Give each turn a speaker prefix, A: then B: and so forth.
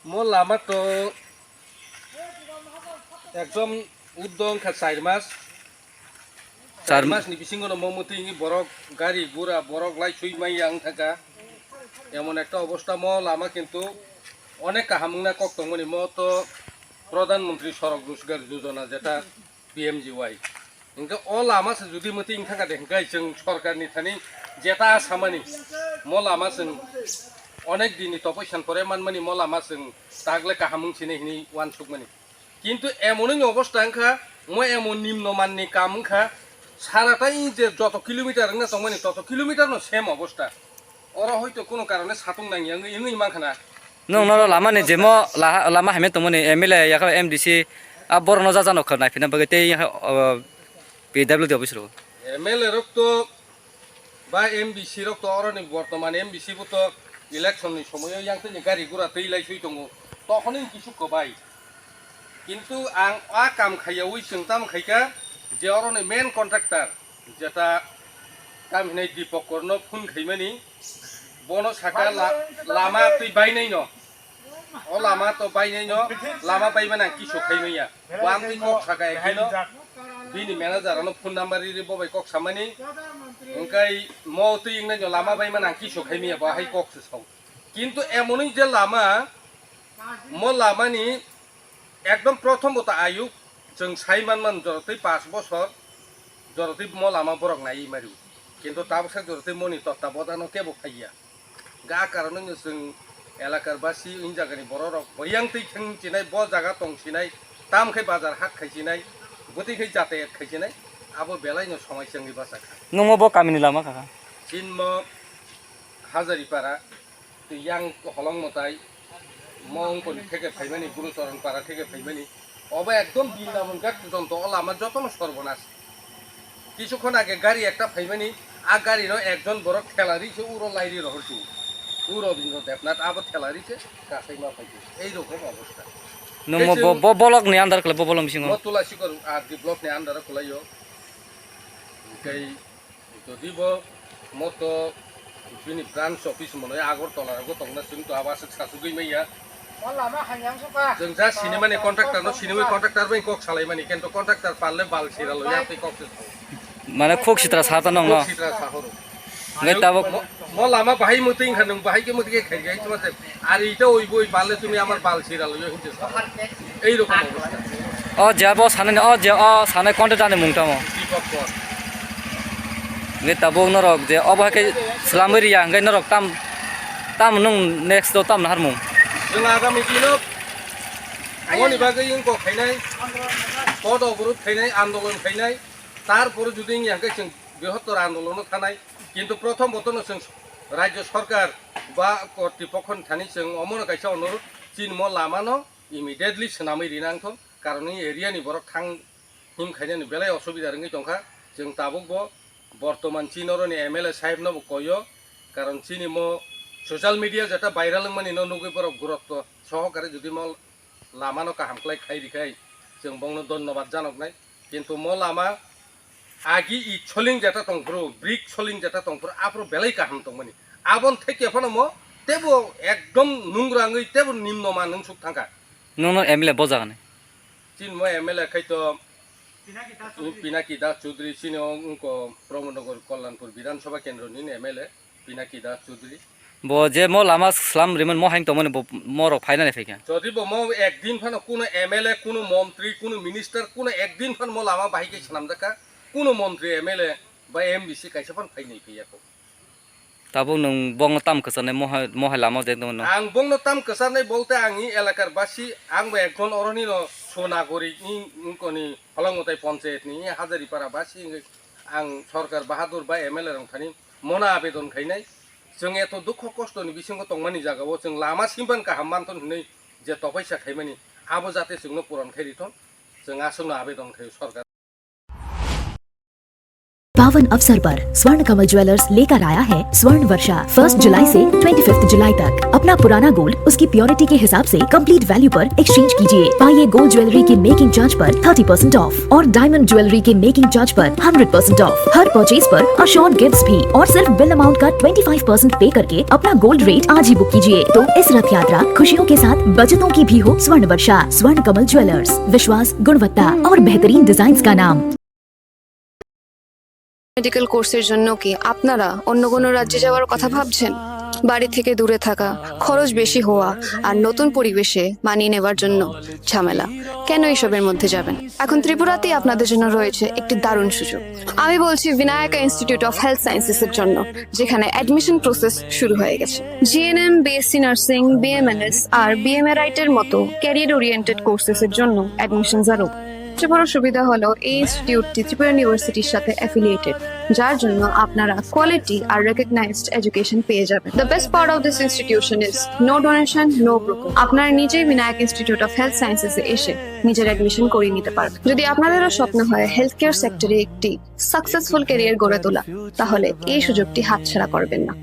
A: mo lama to ekdom uddong kha 4 mass 4 mass ni bisingo no momuti ni borok gari gura borok lai chui mai yang thaka এমন একটা অবস্থা mo lama কিন্তু অনেক কাহামুনা কক্তমনি mo to প্রধানমন্ত্রী সড়ক রোজগার যোজনা যেটা পিএমজিওয়াই ইনকা ও লাमा से जुदि मति इंखा देखा जों सरकारनि थानि जेता आसामानि mo lama जों अनेक दिन तपैसान परे मानमानि mo lama जों तागले काहामुं सिने हिनि वान सुकमानि किन्तु एमननि अवस्था इंखा mo एमन निम्न माननि कामखा साराटाই যে যত কিলোমিটার না তমানি তত কিলোমিটার ন সেম অবস্থা ওরা হয়তো কোনো কারণে সাতুং নাই ইংই makhana
B: nung no lama ni jemo lama hame to moni MLA ya MDC abor no jajano khna fina bagate PWD office ro
A: MLA rok to ba MBC rok to oroni বর্তমান MBC bo to election ni সময় yang tani gari gura teilai sui tongo tokhoni kisu ko bai কিন্তু ang a kam khayawui singtam khaika je oroni main contractor jeta kam hinai dipokorno phun khaimani bono saka lama tui bainai no o lama to bainai no lama baimana kisu khaimaya wam tui kok saka ekino bini manager ano phone number ri bobai kok samani engkai mo tui ingna jo lama baimana kisu khaimaya ba hai kok se sau কিন্তু এমনই যে Lama mo lama ni একদম প্রথমত আয়ু जों সাইমান জরতে 5 বছর জরতে mo lama borok nai maru কিন্তু তাবসা জরতে মনি তত্ত্বাবধান কেবো ফাইয়া গা কারণে जों এলাকার বাসী ইন জায়গানি বড়রক বয়াং তৈ খেংচিনাই ব জায়গা টংচিনাই তামখै বাজার হাট খাইচিনাই গতিখै যাতায়াত খাইচিনাই আবো বেলাইনো সমস্যাनि বাসা
B: nung bo kamini lama kaka
A: চিনমো হাজারি পাড়া yang Holong Mwtai মংকনি থেকে ফাইমানি গুরুচরণ পাড়া থেকে ফাইমানি অবা একদম বৃন্দাবনঘাট পর্যন্ত লামা যতন সর্বনাশ কিছুক্ষণ আগে গাড়ি একটা ফাইমানি আ গাড়ির একজন বড় ঠেলারিছে উড়ো লাইরি রহসু রবীন্দ্র দেবনাথ আবার ঠেলারিছে কাছাইমা ফাইছে এইরকম অবস্থা
B: nung bo bolok ni andar kle bo bolom singo
A: Tulashikor আর ব্লক নে আন্ডার খলাইও কই যদি bo মতো बिनि ब्रान्च अफिस मने आगरतला रगो तंगना जों तो आबास सासुगै मैया
C: lama hanyang suka
A: जों जा सिनेमानि कन्ट्राक्टर न सिनेमा कन्ट्राक्टर बै कक सालाय मानि किन्तु कन्ट्राक्टर पालले बाल सिराल या तै कक
B: mane khok sitra sata nong no
A: सित्रा साहरो
B: ngai tabo
A: mo lama बाहाय मुतिं खानों बाहाय के मुतिके खाइगाय तुमाते आर इटा ओइ बय बालले तुमि आमार बाल सिराल यो हिनते এই রকম অবস্থা
B: o jabo sane o je o sane konte jane mungtamo ngai tabo norok je obahake slamri ya ngai norok tam nung next do tam harmung
A: जों आगामी दिनाव मनि बागै इंको खाइनाय पद अबरोध खाइनाय आन्दोलन खाइनाय तारपरे जुदि इंयाखै जों बृहत्तर आन्दोलन थानाय किन्तु प्रथम बतन जों राज्य सरकार बा কর্তৃপক্ষनि थानि जों अमन गायसा अनुरोध चिन mo lama no immediately सोनामै रिनांथ कारण एरियानि बरक थां हिम खाइनायनि बेलाय असुबिदा रङै दंखा जों ताबुकबो বর্তমান চিনরনি MLA সাহেব নব কয় কারণ চিনি mo সোশ্যাল মিডিয়া যেটা ভাইরাল মানে ননুগৈ বরক গুরুত্ব সহকারে যদি mo lama no কাহামক্লাই খাইরিখাই जों বংনো ধন্যবাদ জানক নাই কিন্তু mo lama আগি ই ছলিং যেটা তংপ্রো ব্রিক ছলিং যেটা তংপ্রো আপরো বেলাই কাহাম তংমানি আবন থেকে ফনো mo তেবো একদম নুংরাঙৈ তেবো নিম্নমান নং সুক থাকা
B: nung no MLA bojagane
A: চিন mo MLA খাইতো পিনাকি দাস চৌধুরী চিনি উনকো প্রমনগর কল্যাণপুর বিধানসভা কেন্দ্রনি MLA Pinaki Das Chowdhury
B: bo je mo lama slam riman mo hain to mone moro ফাইনা নে ফেকা
A: যদি mo একদিন ফানো কোনো MLA কোনো মন্ত্রী কোনো মিনিস্টার কোনো একদিন ফান mo lama বাহিকে সালাম দেখা কোনো মন্ত্রী MLA বা MBC কাইসা ফান ফাইনাই ফেয়াকো
B: tabo nung bong tam kesane mo lama je no
A: আং বংনো তাম কসারনাই বলতে আঙি এলাকার বাসী আংবো একজন অরনি ন সোনাগরি ইনকনি Holong Mwtai পঞ্চায়েতনি হাজারি পাড়া বাসী আং সরকার বাহাদুর বা MLA রং থানি মনা আবেদন খাইনাই जों एत दुख कष्टनि बिसिंग तंमानि जागाव जों लामा सिमबान गाहाम मानथन हनै जे तपैसा खाइमानि आबो जाते जोंनो पुरन खाइरिथन जों आसनो आबेदन खायो सरकार
D: पावन अवसर पर स्वर्ण कमल ज्वेलर्स लेकर आया है स्वर्ण वर्षा 1 जुलाई से 25 जुलाई तक। अपना पुराना गोल्ड उसकी प्योरिटी के हिसाब से कंप्लीट वैल्यू पर एक्सचेंज कीजिए। पाइए गोल्ड ज्वेलरी के मेकिंग चार्ज पर 30% ऑफ और डायमंड ज्वेलरी के मेकिंग चार्ज पर 100% ऑफ। हर परचेज पर अशोर्ड गिफ्ट्स भी और सिर्फ बिल अमाउंट का 25% पे करके अपना गोल्ड रेट आज ही बुक कीजिए। तो इस रथ यात्रा खुशियों के साथ बचतों की भी हो। स्वर्ण वर्षा स्वर्ण कमल ज्वेलर्स, विश्वास, गुणवत्ता और बेहतरीन डिजाइन का नाम।
E: মেডিকেল কোর্সের জন্য কি আপনারা অন্য কোনো রাজ্যে যাওয়ার কথা ভাবছেন? বাড়ি থেকে দূরে থাকা, খরচ বেশি হওয়া আর নতুন পরিবেশে মানিয়ে নেওয়ার জন্য ঝামেলা, কেন এসবের মধ্যে যাবেন? এখন ত্রিপুরাতেই আপনাদের জন্য রয়েছে একটি দারুণ সুযোগ। আমি বলছি বিনায়কা ইনস্টিটিউট অফ হেলথ সায়েন্সেস এর জন্য, যেখানে অ্যাডমিশন প্রসেস শুরু হয়ে গেছে। জিএনএম, বিএসসি নার্সিং, বিএমএনএস আর বিএমএরাইট এর মতো ক্যারিয়ার ওরিয়েন্টেড কোর্সেস এর জন্য অ্যাডমিশন আরও। সবচেয়ে বড় সুবিধা হলো এই ইনস্টিটিউটটি ত্রিপুরা ইউনিভার্সিটির সাথে অ্যাফিলিয়েটেড, যার জন্য আপনারা কোয়ালিটি আর রেকগনাইজড এডুকেশন পেয়ে যাবেন। The best part of this institution is no donation, no broker. আপনারা নিজেই বিনায়ক ইনস্টিটিউট অফ হেলথ সায়েন্সেসে এসে নিজের অ্যাডমিশন করিয়ে নিতে পারবেন। যদি আপনাদেরও স্বপ্ন হয় হেলথ কেয়ার সেক্টরে একটি সাকসেসফুল ক্যারিয়ার গড়ে তোলা, তাহলে এই সুযোগটি হাতছাড়া করবেন না।